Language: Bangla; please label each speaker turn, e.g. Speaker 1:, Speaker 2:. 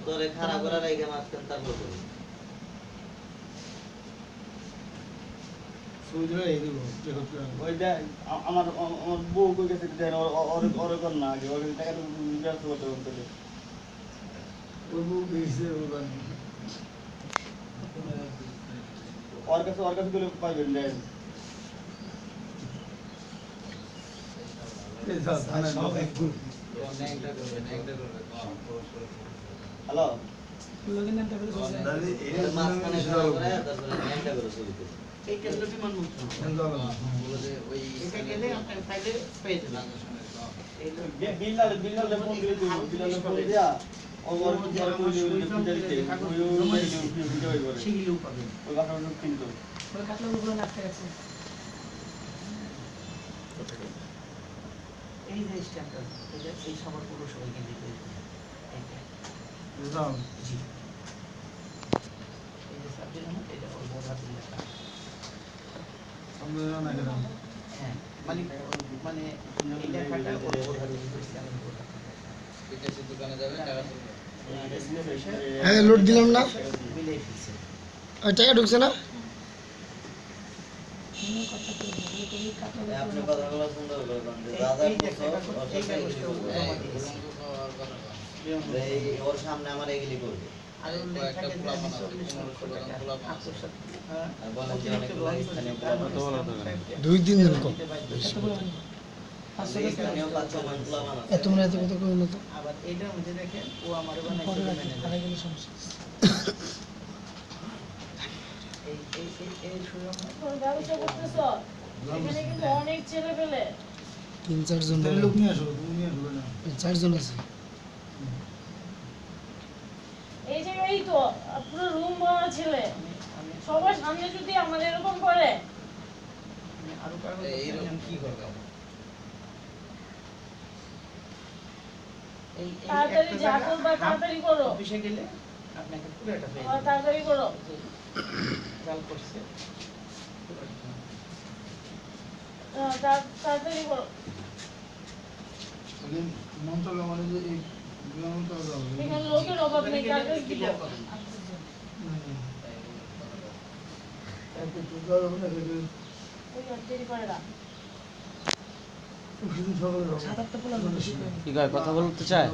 Speaker 1: তোরে খারাপ করে রেখে মাঝখান তারপর করি
Speaker 2: ওই যে আমার আমার বউ কই গেছে দেন ওর কর না আগে ওর টাকা তো ব্যস্ত করতে বলতে
Speaker 3: ওর বউ গেছে
Speaker 2: ওর কাছে গেলে পাইবেন দেন হ্যালো
Speaker 1: মাঝখানে খারাপ করে তারপরে ন্যাংটা করে ছবি তুলি
Speaker 4: এই কেন্দ্র বিমানবন্দর এটা গেলে আপনার ফাইলে পেয়ে যাবেন
Speaker 2: বিল্লালে ফোন দিলে তো বিল্লালে ফোন দিয়া ওর যারা কই দিতে
Speaker 4: সেগুলোও পাবেন
Speaker 2: ওই কারণে কিন্তু
Speaker 5: ওই কাতলাগুলো লাগতে গেছে
Speaker 4: এই যে স্ট্যাম্পটা এটা এই সবার পৌরসভায় কেন্দ্রিক হয়েছে জি এই যে সাবজেক্ট নাম এটা ওর বড় হাতের লেখা হ্যাঁ মানে এই লেখাটা ওর বড় হাতের লেখা আমি বড় হাতের
Speaker 1: বিকাশে দোকানে যাবে টাকা
Speaker 3: হ্যাঁ লোড দিলাম না
Speaker 4: মিলাই ফেলছে
Speaker 3: ওই টাকা ঢুকছে না
Speaker 1: আপনি কথাগুলো সুন্দর করে বলেন যে দাদা এই ওর সামনে আমার এগুলি করবে
Speaker 4: আর ওর লেখাটা যে আমি 40 লক্ষ টাকা আত্মসাৎ
Speaker 1: আর বলেন যে অনেকগুলো স্থানীয়
Speaker 3: দুই তিন দিন কম
Speaker 1: স্থানীয় 5-6 মান প্লাবান আছে
Speaker 3: এত মনে এত কথা কই না তো
Speaker 4: আবার এইটার মধ্যে দেখেন ও আমারে বানাইছে ম্যানেজার এই শুরু
Speaker 5: ব্যবসা করতেছ এখানে কিন্তু অনেক ছেলে পেলে
Speaker 3: তিন চারজন লোক নিয়ে আসো তুমি নিয়ে আসবে না চারজন আছে
Speaker 5: এই যে এই তো পুরো রুম ভরা ছেলে সবার সামনে যদি আমাদের এরকম করে
Speaker 4: আরো কারো
Speaker 1: এইরকম কি করবে
Speaker 4: এই
Speaker 5: তাড়াতাড়ি যা করবা তাড়াতাড়ি করো
Speaker 4: অফিসে গেলে আপনাকে পুরো একটা পেয়ে
Speaker 5: তাড়াতাড়ি করো
Speaker 4: জাল করছে
Speaker 5: তাড়াতাড়ি করো
Speaker 3: মন্ত্রণালয় মানে যে এই বিমানবন্দর
Speaker 5: এখানে লোকের অভাব নেই তাড়াতাড়ি দিব
Speaker 4: ক্লিয়ার করুন
Speaker 5: ওই আর দেরি করে না
Speaker 3: সকালে
Speaker 5: সাত আটটা পোলা
Speaker 1: কি কয় কথা বলতে চায়